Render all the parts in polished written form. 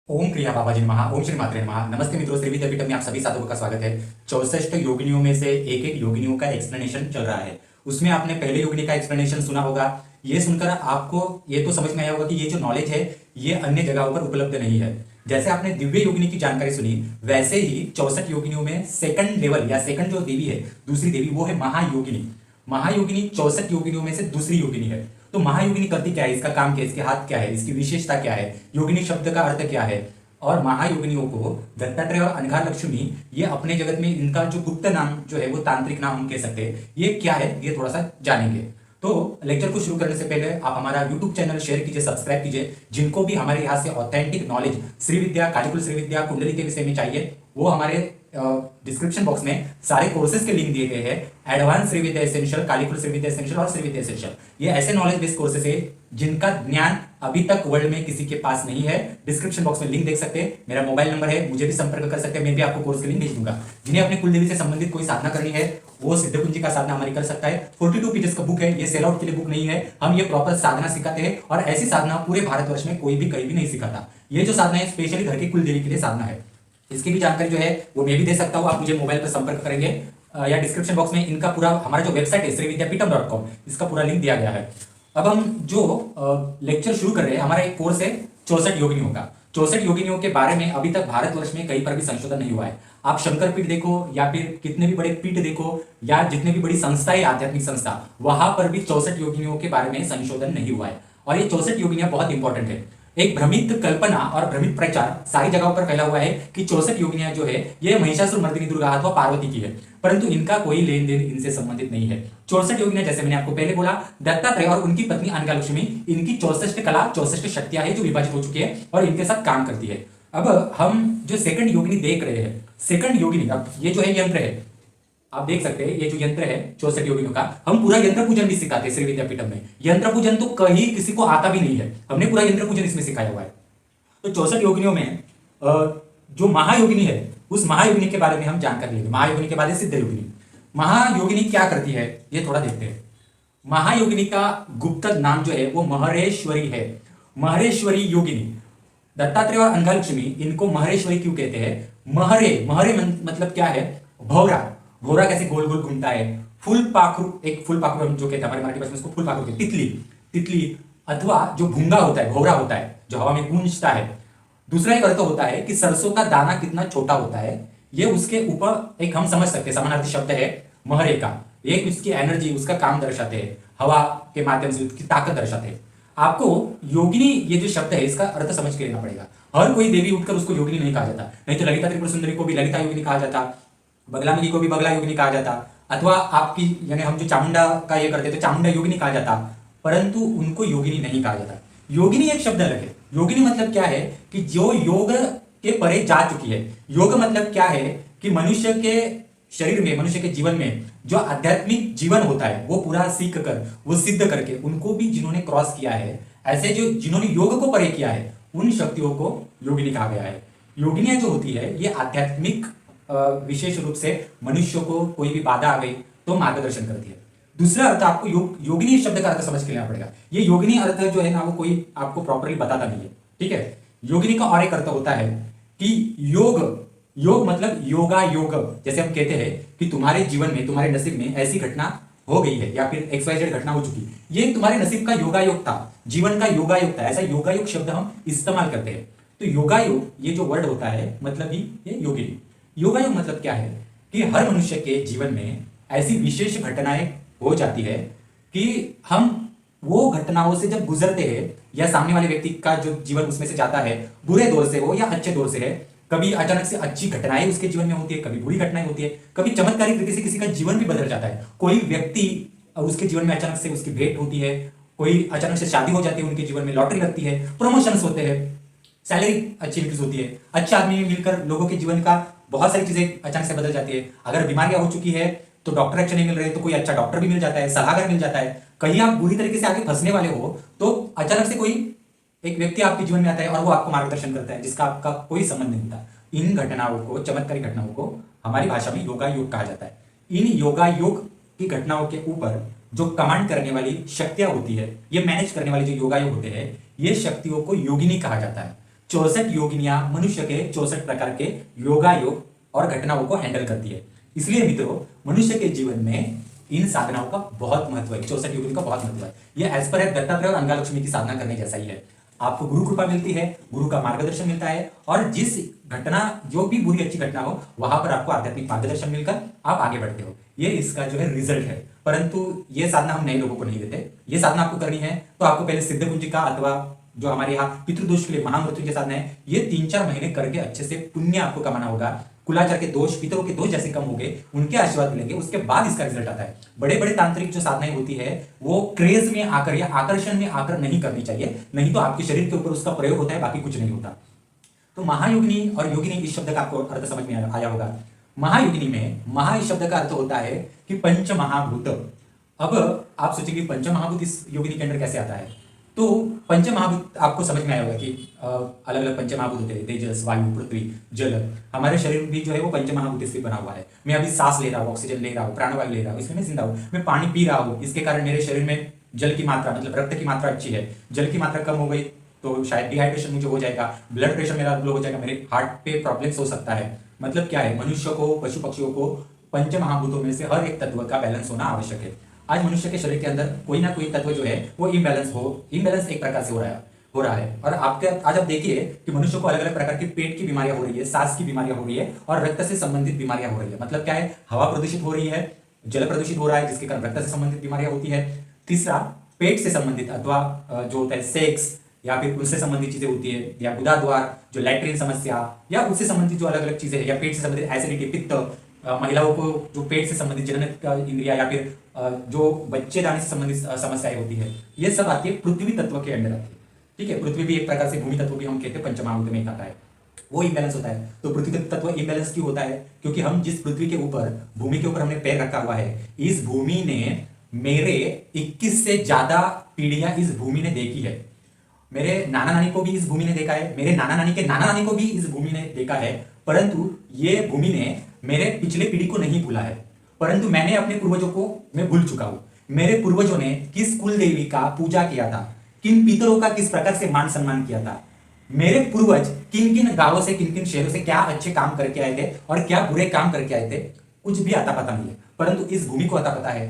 ओम क्रिया बाबाजी नमः। ओम श्री मात्रे नमः। नमस्ते मित्रों, श्री विद्यापीठम में आप सभी साधकों का स्वागत है। 64 योगिनियों में से एक एक योगिनियों का एक्सप्लेनेशन चल रहा है। उसमें आपने पहले योगिनी का एक्सप्लेनेशन सुना होगा। ये सुनकर आपको ये तो समझ में आया होगा कि ये जो नॉलेज है ये अन्य जगहों पर उपलब्ध नहीं है। जैसे आपने दिव्य योगिनी की जानकारी सुनी, वैसे ही 64 योगिनियों में सेकंड लेवल या सेकंड जो देवी है, दूसरी देवी, वो है महायोगिनी। महायोगिनी 64 योगिनियों में से दूसरी योगिनी है। तो महायोगिनी करती क्या है, इसका काम क्या है, इसके हाथ क्या है, इसकी विशेषता क्या है, योगिनी शब्द का अर्थ क्या है। और महायोगिनियों को दत्तात्रेय और अनघा लक्ष्मी, ये अपने जगत में इनका जो गुप्त नाम जो है वो तांत्रिक नाम हम कह सकते हैं, ये क्या है ये थोड़ा सा जानेंगे। तो लेक्चर को शुरू करने से पहले आप हमारा यूट्यूब चैनल शेयर कीजिए, सब्सक्राइब कीजिए। जिनको भी हमारे यहाँ से ऑथेंटिक नॉलेज श्री विद्या, कालीकुल श्री विद्या, कुंडली के विषय में चाहिए, वो हमारे डिस्क्रिप्शन बॉक्स में सारे कोर्सेज के लिंक दिए गए हैं। एडवांस श्री विद्या एसेंशियल, कालीकुल श्री विद्या एसेंशियल और श्री विद्या एसेंशियल, ये ऐसे नॉलेज बेस्ड कोर्सेज है जिनका ज्ञान अभी तक वर्ल्ड में किसी के पास नहीं है। डिस्क्रिप्शन बॉक्स में लिंक देख सकते हैं, मेरा मोबाइल नंबर है, मुझे भी संपर्क कर सकते हैं, मैं भी आपको कोर्स के लिंक भेज दूंगा। जिन्हें अपने कुलदेवी से संबंधित कोई साधना करनी है वो सिद्ध कुंजी का साधना हमारी कर सकता है। 42 पेजेस का बुक है, ये सेल आउट के लिए बुक नहीं है। हम ये प्रॉपर साधना सिखाते हैं और ऐसी साधना पूरे भारतवर्ष में कोई भी कहीं भी नहीं सिखाता। ये जो साधना है स्पेशली घर की कुलदेवी के लिए साधना है। इसकी भी जानकारी जो है वो मैं भी दे सकता हूँ, आप मुझे मोबाइल पर संपर्क करेंगे या डिस्क्रिप्शन बॉक्स में इनका पूरा हमारा जो वेबसाइट है श्रीविद्यापीठम.com, इसका पूरा लिंक दिया गया है। अब हम जो लेक्चर शुरू कर रहे हैं, हमारा एक कोर्स है 64 योगिनियों का। 64 योगिनियों के बारे में अभी तक भारतवर्ष में कहीं पर भी संशोधन नहीं हुआ है। आप शंकर पीठ देखो या फिर कितने भी बड़े पीठ देखो या जितने भी बड़ी संस्थाएं, आध्यात्मिक संस्था, वहां पर भी 64 योगिनियों के बारे में संशोधन नहीं हुआ है। और ये 64 योगिनियां बहुत इंपॉर्टेंट है। एक भ्रमित कल्पना और भ्रमित प्रचार सारी जगहों पर फैला हुआ है कि 64 योगिनियां जो है ये महिषासुर मर्दिनी दुर्गा अथवा पार्वती की है, परंतु इनका कोई लेन देन इनसे संबंधित नहीं है। 64 योगिनियां, जैसे मैंने आपको पहले बोला, दत्तात्रेय और उनकी पत्नी अनघा लक्ष्मी, इनकी 64 कला, 64 शक्तियां है जो विभाजित हो चुकी है और इनके साथ काम करती है। अब हम जो सेकंड योगिनी देख रहे हैं, सेकंड योगिनी, अब ये जो है यंत्र है, आप देख सकते हैं ये जो यंत्र है 64 योगिनियों का, हम पूरा यंत्र पूजन भी सिखाते हैं श्री विद्यापीठम में। यंत्र पूजन तो कहीं किसी को आता भी नहीं है, हमने पूरा यंत्र पूजन इसमें सिखाया हुआ है। तो 64 योगिनियों में जो महायोगिनी है, उस महायोगिनी के बारे में हम जानकारी लेंगे। महायोगिनी के बाद सिद्ध योगिनी। महायोगिनी क्या करती है ये थोड़ा देखते हैं। महायोगिनी का गुप्त नाम जो है वो महरेश्वरी है। महरेश्वरी योगिनी, दत्तात्रेय और अनघा लक्ष्मी इनको महरेश्वरी क्यों कहते हैं? महरे, महरे मतलब क्या है? भौरा। भौरा कैसे गोल गोल घूमता है। फूल पाखरू, एक फूल पाखरू हम जो कहते हैं हमारे मराठी भाषा में, उसको फूल पाखरू कहते हैं। तितली, तितली अथवा जो भूंगा होता है, भौरा होता है, जो हवा में गूंजता है। दूसरा एक अर्थ होता है कि सरसों का दाना कितना छोटा होता है, ये उसके ऊपर एक हम समझ सकते हैं समानार्थी शब्द है महरे का। एक उसकी एनर्जी, उसका काम दर्शाते हैं, हवा के माध्यम से उसकी ताकत दर्शाते हैं। आपको योगिनी ये जो शब्द है इसका अर्थ समझ के लेना पड़ेगा। हर कोई देवी उठकर उसको योगिनी नहीं कहा जाता, नहीं तो ललिता त्रिपुर सुंदरी को भी ललिता योगिनी कहा जाता, बगलामुखी को भी बगला योगिनी कहा जाता, अथवा आपकी यानी हम जो चामुंडा का ये करते तो चामुंडा योगिनी कहा जाता, परंतु उनको योगिनी नहीं कहा जाता। योगिनी एक शब्द अलग है। योगिनी मतलब क्या है कि जो योग के परे जा चुकी है। योग मतलब क्या है कि मनुष्य के शरीर में, मनुष्य के जीवन में जो आध्यात्मिक जीवन होता है वो पूरा सीख कर, वो सिद्ध करके, उनको भी जिन्होंने क्रॉस किया है, ऐसे जो जिन्होंने योग को परे किया है, उन शक्तियों को योगिनी कहा गया है। योगिनियां जो होती है ये आध्यात्मिक विशेष रूप से मनुष्य को कोई भी बाधा आ गई तो मार्गदर्शन करती है। दूसरा अर्थ आपको योगिनी शब्द का अर्थ समझ के लेना पड़ेगा। ये योगिनी अर्थ जो है ना वो कोई आपको प्रॉपरली बताता नहीं है, ठीक है। योगिनी का और एक अर्थ होता है कि योग, योग मतलब योगा योग। जैसे हम कहते हैं कि तुम्हारे जीवन में, तुम्हारे नसीब में ऐसी घटना हो गई है या फिर XYZ घटना हो चुकी, ये तुम्हारे नसीब का योगायोग था, जीवन का योगायोग था, ऐसा योगायोग शब्द हम इस्तेमाल करते हैं। तो योगायोग ये जो वर्ड होता है मतलब ही ये योगिनी। योगायोग मतलब क्या है कि हर मनुष्य के जीवन में ऐसी विशेष घटनाएं हो जाती है कि हम वो घटनाओं से जब गुजरते हैं या सामने वाले व्यक्ति का जो जीवन उसमें से जाता है, बुरे दौर से हो या अच्छे दौर से है, कभी अचानक से अच्छी घटनाएं उसके जीवन में होती है, कभी बुरी घटनाएं होती है, कभी चमत्कारिक तरीके से किसी का जीवन भी बदल जाता है। कोई व्यक्ति उसके जीवन में अचानक से उसकी भेंट होती है, कोई अचानक से शादी हो जाती है, उनके जीवन में लॉटरी लगती है, प्रमोशंस होते हैं, सैलरी अच्छी इंक्रीज होती है, अच्छे आदमी मिलकर लोगों के जीवन का बहुत सारी चीजें अचानक से बदल जाती है। अगर बीमारियां हो चुकी है तो डॉक्टर अच्छे नहीं मिल रहे तो कोई अच्छा डॉक्टर भी मिल जाता है, सलाहकार मिल जाता है। कहीं आप बुरी तरीके से आगे फंसने वाले हो तो अचानक से कोई एक व्यक्ति आपके जीवन में आता है और वो आपको मार्गदर्शन करता है जिसका आपका कोई संबंध नहीं था। इन घटनाओं को, चमत्कारी घटनाओं को हमारी भाषा में योगा योग कहा जाता है। इन योगा योग की घटनाओं के ऊपर जो कमांड करने वाली शक्तियां होती है, ये मैनेज करने वाले जो योगा योग होते हैं, ये शक्तियों को योगिनी कहा जाता है। 64 योगिनियां मनुष्य के 64 प्रकार के योगा योग और घटनाओं को हैंडल करती है। इसलिए मित्रों, मनुष्य के जीवन में इन साधनाओं का बहुत महत्व है, 64 योगिनी का बहुत महत्व है। यह एज पर दत्तात्रेय और अंगालक्ष्मी की साधना करने जैसा ही है। आपको गुरु कृपा मिलती है, गुरु का मार्गदर्शन मिलता है, और जिस घटना, जो भी बुरी अच्छी घटना हो, वहां पर आपको आध्यात्मिक मार्गदर्शन मिलकर आप आगे बढ़ते हो। ये इसका जो है रिजल्ट है। परंतु ये साधना हम नए लोगों को नहीं देते। ये साधना आपको करनी है तो आपको पहले सिद्ध कुंजिका अथवा जो हमारे यहाँ पितृदोष के लिए महामृत्युंजय साधना है, ये 3-4 महीने करके अच्छे से पुण्य आपको कमाना होगा। कुलाचार के दोष, पितरों के दोष जैसे कम हो गए, उनके आशीर्वाद मिलेंगे, उसके बाद इसका रिजल्ट आता है। बड़े बड़े तांत्रिक जो साधनाएं होती है वो क्रेज में आकर या आकर्षण में आकर नहीं करनी चाहिए, नहीं तो आपके शरीर के ऊपर उसका प्रयोग होता है, बाकी कुछ नहीं होता। तो महायोगिनी और योगिनी इस शब्द का आपको अर्थ समझ में आया होगा। महायोगिनी में महा इस शब्द का अर्थ होता है कि पंच महाभूत। अब आप सोचेंगे पंच महाभूत इस योगिनी के अंदर कैसे आता है? तो पंच महाभूत आपको समझ में आया होगा कि अलग अलग पंच महाभूत होते हैं, तेजस, वायु, पृथ्वी, जल। हमारे शरीर भी जो है वो पंच महाभूत से बना हुआ है। मैं अभी सांस ले रहा हूँ, ऑक्सीजन ले रहा हूँ, प्राणवायु ले रहा हूँ, इसमें मैं जिंदा हूँ। मैं पानी पी रहा हूँ, इसके कारण मेरे शरीर में जल की मात्रा, मतलब रक्त की मात्रा अच्छी है। जल की मात्रा कम हो गई तो शायद डिहाइड्रेशन मुझे हो जाएगा, ब्लड प्रेशर मेरा लो हो जाएगा, मेरे हार्ट पे प्रॉब्लम्स हो सकता है। मतलब क्या है, मनुष्य को, पशु पक्षियों को पंच महाभूतों में से हर एक तत्व का बैलेंस होना आवश्यक है। आज मनुष्य के शरीर के अंदर कोई ना कोई तत्व जो है वो इम्बैलेंस एक प्रकार से हो रहा है। और आपके आज आप देखिए कि मनुष्य को अलग अलग प्रकार की पेट की बीमारियां हो रही है, सांस की बीमारियां हो रही है, और रक्त से संबंधित बीमारियां हो रही है। मतलब क्या है, हवा प्रदूषित हो रही है, जल प्रदूषित हो रहा है, जिसके कारण रक्त से संबंधित बीमारियां होती है। तीसरा, पेट से संबंधित अथवा जो होता है सेक्स या फिर उससे संबंधित चीजें होती है, या गुदाद्वार जो लैट्रिन समस्या, या उससे संबंधित जो अलग अलग चीजें हैं, या पेट से संबंधित एसिडिटी, पित्त, महिलाओं को जो पेट से संबंधित जनन इंद्रिया, या फिर जो बच्चे दाने से संबंधित समस्याएं होती है, ये सब आती है पृथ्वी तत्व के अंदर आती है। ठीक है, पृथ्वी भी एक प्रकार से भूमि तत्व भी हम कहते हैं, पंचमहाभूत में आता है, वो इम्बैलेंस होता है। तो पृथ्वी तत्व इम्बैलेंस क्यों होता है? क्योंकि हम जिस पृथ्वी के ऊपर, भूमि के ऊपर हमने पैर रखा हुआ है, इस भूमि ने मेरे 21 से ज्यादा पीढ़ियां इस भूमि ने देखी है। मेरे नाना नानी को भी इस भूमि ने देखा है, मेरे नाना नानी के नाना नानी को भी इस भूमि ने देखा है, परंतु ये भूमि ने मेरे पिछले पीढ़ी को नहीं भूला है। परंतु मैंने अपने पूर्वजों को मैं भूल चुका हूं। मेरे पूर्वजों ने किस कुल देवी का पूजा किया था, किन पितरों का किस प्रकार से मान सम्मान किया था, मेरे पूर्वज किन किन गांवों से, किन किन शहरों से क्या अच्छे काम करके आए थे और क्या बुरे काम करके आए थे, कुछ भी आता पता नहीं है, परंतु इस भूमि को आता पता है।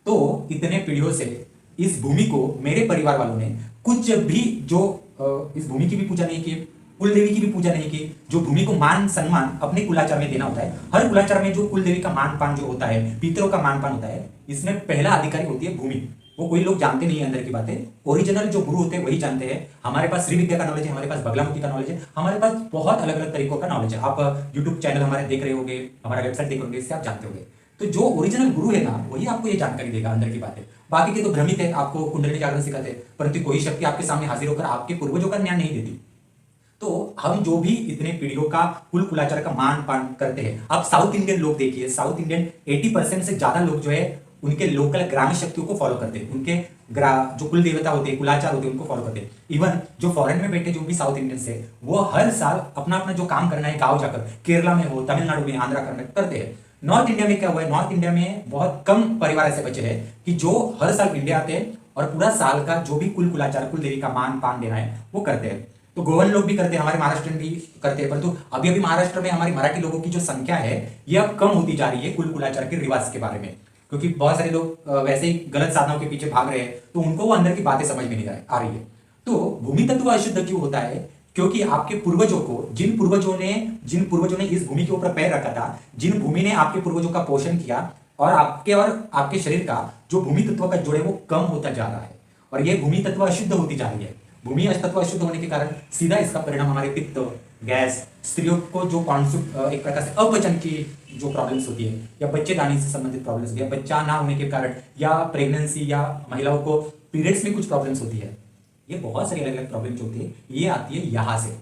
तो इतने पीढ़ियों से इस भूमि को मेरे परिवार वालों ने कुछ भी जो इस भूमि की भी पूजा नहीं की, कुल देवी की भी पूजा नहीं की। जो भूमि को मान सम्मान अपने कुलाचार में देना होता है, हर कुलाचार में जो कुल देवी का मान पान जो होता है, पितरों का मान पान होता है, इसमें पहला अधिकारी होती है भूमि। वो कोई लोग जानते नहीं है अंदर की बातें, ओरिजिनल जो गुरु होते हैं वही जानते हैं। हमारे पास श्री विद्या का नॉलेज है, हमारे पास बगलामुखी का नॉलेज है, हमारे पास बहुत अलग अलग तरीकों का नॉलेज है। आप यूट्यूब चैनल हमारे देख रहे होंगे, हमारा वेबसाइट देख रहे होंगे, इससे आप जानते होंगे। तो जो ओरिजिनल गुरु है ना, वही आपको ये जानकारी देगा अंदर की बातें। बाकी के तो भ्रमित है, आपको कुंडली जागरण सिखाते हैं, परंतु कोई शक्ति आपके सामने हाजिर होकर आपके पूर्वजों का ज्ञान नहीं देती। तो हम जो भी इतने पीढ़ियों का कुल कुलाचार का मान पान करते हैं, आप साउथ इंडियन लोग देखिए, साउथ इंडियन 80% से ज्यादा लोग जो है उनके लोकल ग्रामीण शक्तियों को फॉलो करते हैं, उनके जो कुल देवता होते हैं, कुलाचार होते हैं, उनको फॉलो करते हैं। इवन जो फॉरेन में बैठे जो भी साउथ इंडियंस है, वो हर साल अपना अपना जो काम करना है गाँव जाकर, केरला में हो, तमिलनाडु में, आंध्रा कर्नाटक करते हैं। नॉर्थ इंडिया में क्या हुआ है, नॉर्थ इंडिया में बहुत कम परिवार ऐसे बचे हैं कि जो हर साल इंडिया आते हैं और पूरा साल का जो भी कुल कुलाचार, कुल देवी का मान पान देना है वो करते हैं। तो गोवन लोग भी करते हैं, हमारे महाराष्ट्र भी करते हैं, परंतु अभी अभी महाराष्ट्र में हमारे मराठी लोगों की जो संख्या है ये अब कम होती जा रही है कुल कुलाचार के रिवाज के बारे में, क्योंकि बहुत सारे लोग वैसे ही गलत साधनाओं के पीछे भाग रहे हैं, तो उनको वो अंदर की बातें समझ में नहीं आ रही है। तो भूमि तत्व अशुद्ध क्यों होता है? क्योंकि आपके पूर्वजों को, जिन पूर्वजों ने इस भूमि के ऊपर पैर रखा था, जिन भूमि ने आपके पूर्वजों का पोषण किया, और आपके शरीर का जो भूमि तत्व का जोड़ है वो कम होता जा रहा है, और ये भूमि तत्व अशुद्ध होती जा रही है। भूमि तत्व अशुद्ध होने के कारण सीधा इसका परिणाम हमारे पित्त, गैस, स्त्रियों को जो एक प्रकार से अपचन की जो प्रॉब्लम्स होती है, या बच्चे दाने से संबंधित प्रॉब्लम्स होती है, बच्चा ना होने के कारण, या प्रेगनेंसी, या महिलाओं को पीरियड्स में कुछ प्रॉब्लम्स होती है, ये बहुत सारी अलग अलग प्रॉब्लम्स होती है, ये आती है यहाँ से।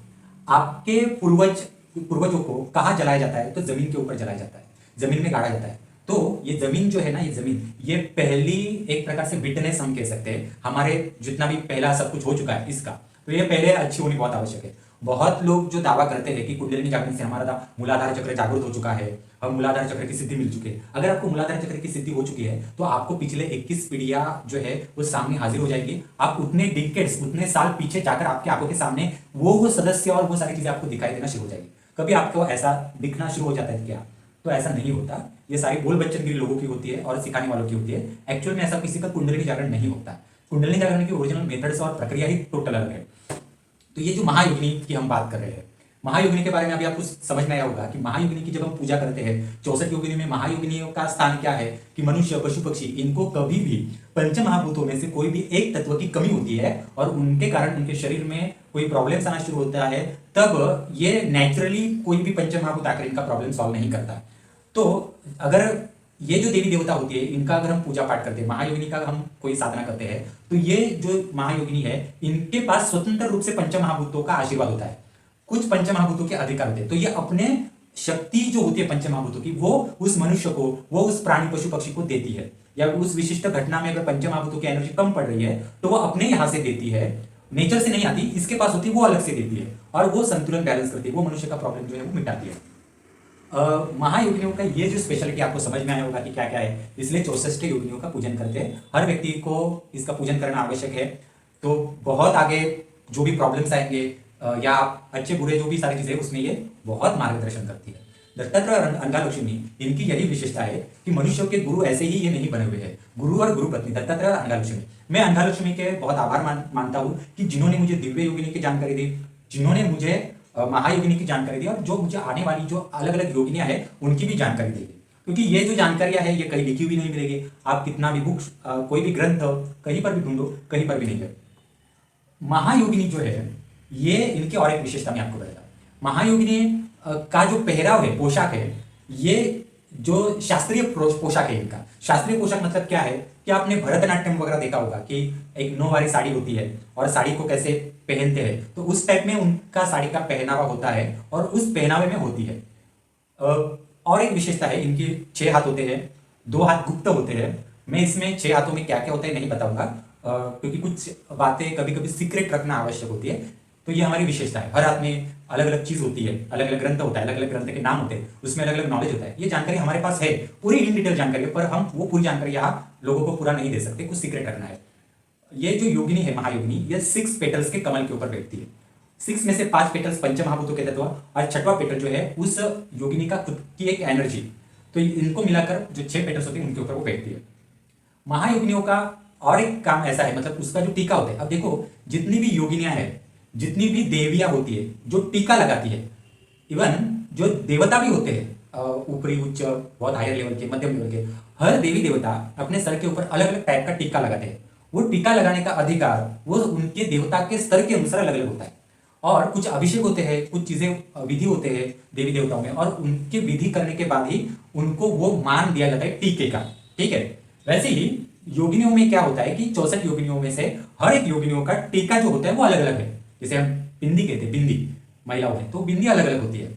आपके पूर्वजों को कहाँ जलाया जाता है? तो जमीन के ऊपर जलाया जाता है, जमीन में गाड़ा जाता है। तो ये जमीन जो है ना, ये जमीन, ये पहली एक प्रकार से विटनेस हम कह सकते हैं, हमारे जितना भी पहला सब कुछ हो चुका है इसका, तो ये पहले अच्छी होनी बहुत आवश्यक है। बहुत लोग जो दावा करते हैं कि कुंडलिनी जागरण से हमारा मूलाधार चक्र जागृत हो चुका है, हम मूलाधार चक्र की सिद्धि मिल चुकी है। अगर आपको मूलाधार चक्र की सिद्धि हो चुकी है तो आपको पिछले 21 पीढ़ियां जो है वो सामने हाजिर हो जाएगी। आप उतने डिकेड्स, उतने साल पीछे जाकर आपकी आंखों के सामने वो सदस्य और वो सारी चीजें आपको दिखाई देना शुरू हो जाएगी। कभी आपको ऐसा दिखना शुरू हो जाता है क्या? तो ऐसा नहीं होता। ये सारी बोल बच्चनगिरी लोगों की होती है और सिखाने वालों की होती है। एक्चुअल में ऐसा किसी का कुंडलिनी जागरण नहीं होता। कुंडलिनी जागरण की ओरिजिनल मेथड्स और प्रक्रिया ही टोटल अलग है। तो ये जो महायोगिनी की हम बात कर रहे हैं, महायोगिनी के बारे में अभी आपको समझ में आया होगा कि महायोगिनी की जब हम पूजा करते हैं, 64 योगिनी में महायोगिनियों का स्थान क्या है कि मनुष्य, पशु, पक्षी, इनको कभी भी पंच महाभूतों में से कोई भी एक तत्व की कमी होती है और उनके कारण उनके शरीर में कोई प्रॉब्लम्स आना शुरू होता है, तब ये नेचुरली कोई भी पंच महाभूत आकर इनका प्रॉब्लम सॉल्व नहीं करता। तो अगर ये जो देवी देवता होती है, इनका अगर हम पूजा पाठ करते हैं, महायोगिनी का हम कोई साधना करते हैं, तो ये जो महायोगिनी है, इनके पास स्वतंत्र रूप से पंच महाभूतों का आशीर्वाद होता है। कुछ पंच महाभूतों के अधिकार होते हैं। तो ये अपने शक्ति जो होती है पंच महाभूतों की, वो उस मनुष्य को, वो उस प्राणी, पशु, पक्षी को देती है। या उस विशिष्ट घटना में अगर पंच महाभूतों की एनर्जी कम पड़ रही है तो वो अपने यहां से देती है, नेचर से नहीं आती, इसके पास होती है, वो अलग से देती है और वो संतुलन बैलेंस करती है, वो मनुष्य का प्रॉब्लम जो है वो मिटाती है। महायोगिनियों का ये जो स्पेशलिटी आपको समझ में आया होगा कि क्या क्या है, इसलिए 64 योगिनियों का पूजन करते हैं। हर व्यक्ति को इसका पूजन करना आवश्यक है। तो बहुत आगे जो भी प्रॉब्लम्स आएंगे या अच्छे बुरे जो भी सारी चीजें, उसमें ये बहुत मार्गदर्शन करती है। दत्तात्रेय और अंगालक्ष्मी, इनकी यही विशेषता है कि मनुष्य के गुरु ऐसे ही ये नहीं बने हुए हैं। गुरु और गुरु पत्नी, दत्तात्रेय और अंगालक्ष्मी। मैं अंगालक्ष्मी के बहुत आभार मानता हूँ कि जिन्होंने मुझे दिव्य योगिनी की जानकारी दी, जिन्होंने मुझे महायोगिनी की जानकारी दी और जो मुझे आने वाली जो अलग अलग योगिनियां हैं उनकी भी जानकारी देगी। क्योंकि ये जो जानकारियां है ये कहीं लिखी हुई नहीं मिलेगी। आप कितना भी बुक्स, कोई भी ग्रंथ कहीं पर भी ढूंढो, कहीं पर भी नहीं है। महायोगिनी जो है, ये इनकी और एक विशेषता मैं आपको बताता हूं। महायोगिनी का जो पहराव है, पोशाक है, ये जो शास्त्रीय पोशाक है इनका। शास्त्रीय पोशाक मतलब क्या है कि आपने भरतनाट्यम वगैरह देखा होगा कि एक नौवारी साड़ी होती है और साड़ी को कैसे पहनते हैं, तो उस टाइप में उनका साड़ी का पहनावा होता है और उस पहनावे में होती है। और एक विशेषता है, इनकी 6 हाथ होते हैं, 2 हाथ गुप्त होते हैं। मैं इसमें 6 हाथों में क्या क्या होता है नहीं बताऊंगा, क्योंकि कुछ बातें कभी कभी सीक्रेट रखना आवश्यक होती है। तो ये हमारी विशेषता है। हर हाथ में अलग अलग चीज होती है, अलग अलग ग्रंथ होता है, अलग अलग ग्रंथ के नाम होते हैं, उसमें अलग अलग नॉलेज होता है। ये जानकारी हमारे पास है, पूरी इन डिटेल जानकारी है, पर हम वो पूरी जानकारी यहाँ लोगों को पूरा नहीं दे सकते, कुछ सीक्रेट रखना है। ये जो योगिनी है, महायोगिनी, ये 6 पेटल्स के कमल के ऊपर बैठती है। 6 में से 5 पेटल्स पंच महाभूतों के तत्व और 6वां पेटल जो है उस योगिनी का खुद की एक एनर्जी। तो इनको मिलाकर जो 6 पेटल्स होते हैं उनके ऊपर वो बैठती है। महायोगिनियों का और एक काम ऐसा है, मतलब उसका जो टीका होता है। अब देखो, जितनी भी योगिनियां हैं, जितनी भी देवियां होती है जो टीका लगाती है, इवन जो देवता भी होते हैं, ऊपरी, उच्च, बहुत हायर लेवल के, मध्यम लेवल के, हर देवी देवता अपने सर के ऊपर अलग अलग टाइप का टीका लगाते हैं। वो टीका लगाने का अधिकार वो उनके देवता के स्तर के अनुसार अलग अलग होता है। और कुछ अभिषेक होते हैं, कुछ चीजें विधि होते हैं देवी देवताओं में, और उनके विधि करने के बाद ही उनको वो मान दिया जाता है टीके का। ठीक है, वैसे ही योगिनियों में क्या होता है कि 64 योगिनियों में से हर एक योगिनियों का टीका जो होता है वो अलग अलग है। जैसे हम बिंदी कहते हैं, बिंदी महिलाओं में, तो बिंदी अलग अलग होती है।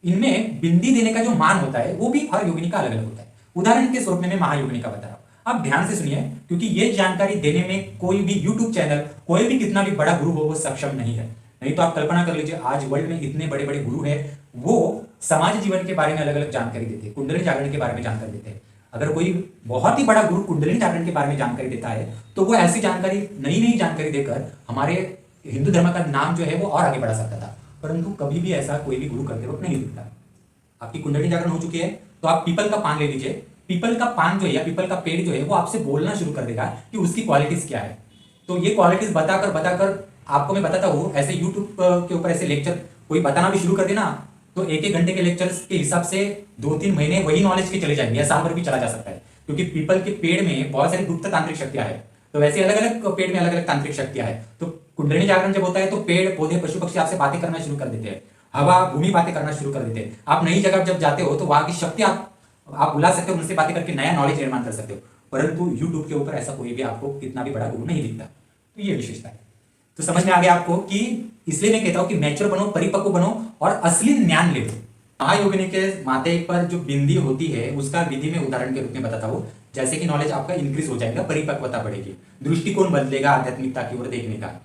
इनमें बिंदी देने का जो मान होता है वो भी हर योगिनी का अलग अलग होता है। उदाहरण के स्वरूप में मैं महायोगिनी का बता रहा हूं, आप ध्यान से सुनिए, क्योंकि ये जानकारी देने में कोई भी यूट्यूब चैनल, कोई भी कितना भी बड़ा गुरु हो, वो सक्षम नहीं है। नहीं तो आप कल्पना कर लीजिए, आज वर्ल्ड में इतने बड़े बड़े गुरु हैं, वो समाज जीवन के बारे में अलग अलग जानकारी देते हैं, कुंडलिनी जागरण के बारे में जानकारी देते हैं। अगर कोई बहुत ही बड़ा गुरु कुंडलिनी जागरण के बारे में जानकारी देता है, तो वो ऐसी जानकारी, नई नई जानकारी देकर हमारे हिंदू धर्म का नाम जो है वो और आगे बढ़ा सकता था। परंतु कभी भी ऐसा कोई भी गुरु करते वक्त नहीं दिखता। आपकी कुंडलिनी जागरण हो चुकी है तो आप पीपल का पान ले लीजिए। पीपल का पान जो है या पीपल का पेड़ जो है वो आपसे बोलना शुरू कर देगा कि उसकी क्वालिटीज क्या है। तो ये क्वालिटीज बताकर बताकर आपको मैं बताता हूँ, ऐसे यूट्यूब के ऊपर ऐसे लेक्चर कोई बताना भी शुरू कर देना, तो 1-1 घंटे के लेक्चर्स के हिसाब से 2-3 महीने वही नॉलेज के चले जाएंगे, या साल भर भी चला जा सकता है। क्योंकि पीपल के पेड़ में बहुत सारी गुप्त तांत्रिक शक्तियां है, तो वैसे अलग अलग पेड़ में अलग अलग तांत्रिक शक्तियां है। तो कुंडलिनी जागरण जब होता है तो पेड़ पौधे पशु पक्षी आपसे बातें करना शुरू कर देते हैं, हवा भूमि बातें करना शुरू कर देते हैं। आप नई जगह जब जाते हो तो वहां की शक्ति आप बुला सकते हो, उनसे बातें करके नया नॉलेज निर्माण कर सकते हो। परंतु यूट्यूब के ऊपर ऐसा कोई भी आपको कितना भी बड़ा गुरु नहीं दिखता। तो ये विशेषता है। तो समझ में आ गया आपको कि इसलिए मैं कहता हूं कि मैच्योर बनो, परिपक्व बनो और असली ज्ञान ले लो। महायोगिनी के माथे पर जो बिंदी होती है उसका विधि में उदाहरण के रूप में बताता हूं। जैसे कि नॉलेज आपका इंक्रीज हो जाएगा, परिपक्वता बढ़ेगी, दृष्टिकोण बदलेगा आध्यात्मिकता की ओर देखने का।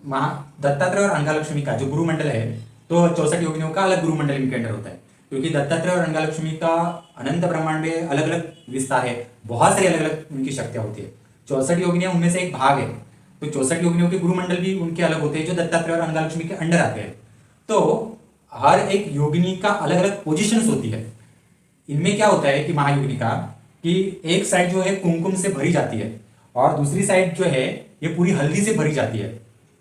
दत्तात्रेय और अंगालक्ष्मी का जो गुरुमंडल है, तो 64 योगिनियों का अलग गुरुमंडल इनके अंडर होता है, क्योंकि दत्तात्रेय और अंगालक्ष्मी का अनंत ब्रह्मांड में अलग अलग विस्तार है, बहुत सारी अलग अलग उनकी शक्तियां होती है। 64 योगिनियां उनमें से एक भाग है, तो 64 योगिनियों के गुरुमंडल भी उनके अलग होते हैं जो दत्तात्रेय और अंगालक्ष्मी के अंडर आते हैं। तो हर एक योगिनी का अलग अलग पोजिशन होती है। इनमें क्या होता है कि महायोगिनी का कि एक साइड जो है कुमकुम से भरी जाती है और दूसरी साइड जो है ये पूरी हल्दी से भरी जाती है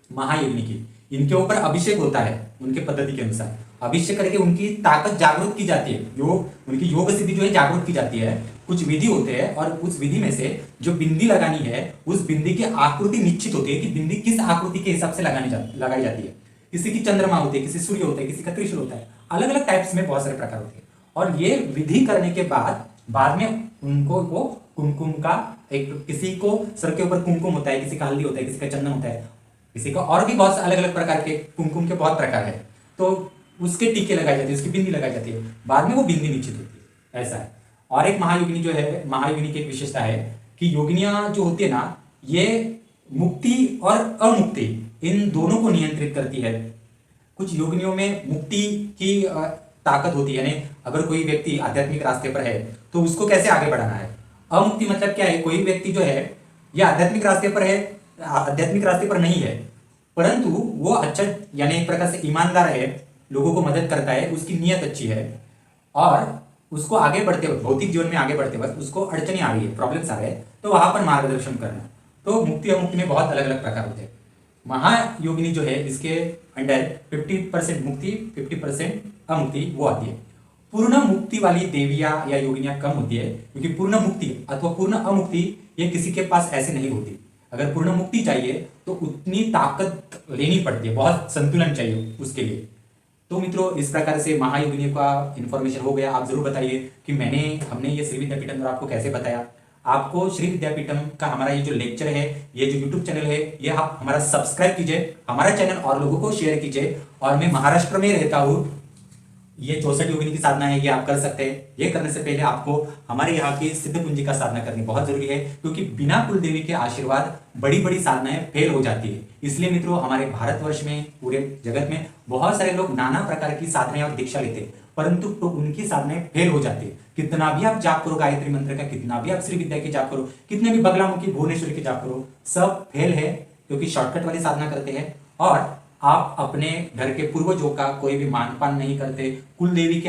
महायोगिनी की। इनके ऊपर अभिषेक होता है उनके पद्धति के अनुसार, अभिषेक करके उनकी ताकत जागरूक की जाती है, योग उनकी योग सिद्धि जो है जागरूक की जाती है। कुछ विधि होते हैं और उस विधि में से जो बिंदी लगानी है उस बिंदी की आकृति निश्चित होती है कि बिंदी किस आकृति के हिसाब से लगाई जाती है। किसी की चंद्रमा होती है, किसी सूर्य होता है, किसी का त्रिशूल होता है, अलग अलग टाइप्स में बहुत सारे प्रकार होते हैं। और ये विधि करने के बाद में उनको वो कुमकुम का एक, किसी को सर के ऊपर कुमकुम होता है, किसी का हल्दी होता है, किसी का चंदन होता है, किसी का और भी बहुत अलग अलग प्रकार के कुमकुम के बहुत प्रकार है, तो उसके टीके लगाए जाते हैं, उसकी बिंदी लगाई जाती है, बाद में वो बिंदी निश्चित होती है, ऐसा है। और एक महायोगिनी जो है, महायोगिनी की एक विशेषता है कि योगिनियां जो होती है ना, ये मुक्ति और अमुक्ति इन दोनों को नियंत्रित करती है। कुछ योगिनियों में मुक्ति की ताकत होती है, यानी अगर कोई व्यक्ति आध्यात्मिक रास्ते पर है तो उसको कैसे आगे बढ़ाना है। अमुक्ति मतलब क्या है, कोई व्यक्ति जो है ये आध्यात्मिक रास्ते पर है, आध्यात्मिक रास्ते पर नहीं है, परंतु वो अच्छा यानी एक प्रकार से ईमानदार है, लोगों को मदद करता है, उसकी नीयत अच्छी है और उसको आगे बढ़ते वक्त, भौतिक जीवन में आगे बढ़ते वक्त उसको अड़चने आ रही है, प्रॉब्लम्स आ रहे हैं, तो वहां पर मार्गदर्शन करना। तो मुक्ति अमुक्ति में बहुत अलग अलग प्रकार होते हैं। महायोगिनी जो है इसके अंडर 50% मुक्ति 50% अमुक्ति वो आती है। पूर्ण मुक्ति वाली देवियां या योगिनियां कम होती है, क्योंकि पूर्ण मुक्ति अथवा पूर्ण अमुक्ति ये किसी के पास ऐसे नहीं होती। अगर पूर्ण मुक्ति चाहिए तो उतनी ताकत लेनी पड़ती है, बहुत संतुलन चाहिए उसके लिए। तो मित्रों, इस प्रकार से महायोगिनियों का इन्फॉर्मेशन हो गया। आप जरूर बताइए कि हमने ये श्री विद्यापीठम द्वारा आपको कैसे बताया। आपको श्री विद्यापीठम का हमारा ये जो लेक्चर है, ये जो यूट्यूब चैनल है, ये आप हमारा सब्सक्राइब कीजिए, हमारा चैनल और लोगों को शेयर कीजिए। और मैं महाराष्ट्र में रहता हूँ, ये 64 योगिनी की साधना है, ये आप कर सकते हैं। ये करने से पहले आपको हमारे यहाँ की सिद्ध कुंजी का साधना करनी बहुत जरूरी है, क्योंकि बिना कुल देवी के आशीर्वाद बड़ी बड़ी साधनाएं फेल हो जाती है। इसलिए मित्रों, हमारे भारतवर्ष में, पूरे जगत में बहुत सारे लोग नाना प्रकार की साधनाएं और दीक्षा लेते हैं, परंतु तो उनकी साधनाएं फेल हो जाती है। कितना भी आप जाप करो गायत्री मंत्र का, कितना भी आप श्री विद्या की जाप करो, कितने भी बगलामुखी भुवनेश्वरी की जाप करो, सब फेल है, क्योंकि शॉर्टकट वाली साधना करते हैं और आप अपने घर के पूर्वजों का कोई भी मानपान नहीं करते। कुल देवी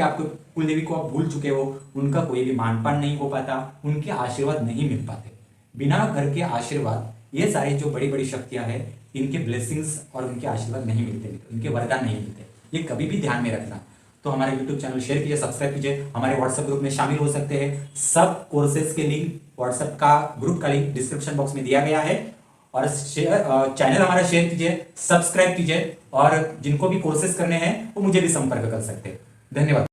को आप भूल चुके हो, उनका कोई भी मानपान नहीं हो पाता, उनके आशीर्वाद नहीं मिल पाते। बिना घर के आशीर्वाद ये सारी जो बड़ी बड़ी शक्तियां हैं, इनके ब्लेसिंग्स और उनके आशीर्वाद नहीं मिलते, इनके वरदान नहीं मिलते, ये कभी भी ध्यान में रखना। तो हमारे यूट्यूब चैनल शेयर कीजिए, सब्सक्राइब कीजिए, हमारे व्हाट्सएप ग्रुप में शामिल हो सकते हैं। सब कोर्सेज के लिंक, व्हाट्सएप का ग्रुप का लिंक डिस्क्रिप्शन बॉक्स में दिया गया है। और चैनल हमारा शेयर कीजिए, सब्सक्राइब कीजिए, और जिनको भी कोर्सेज करने हैं वो मुझे भी संपर्क कर सकते हैं। धन्यवाद।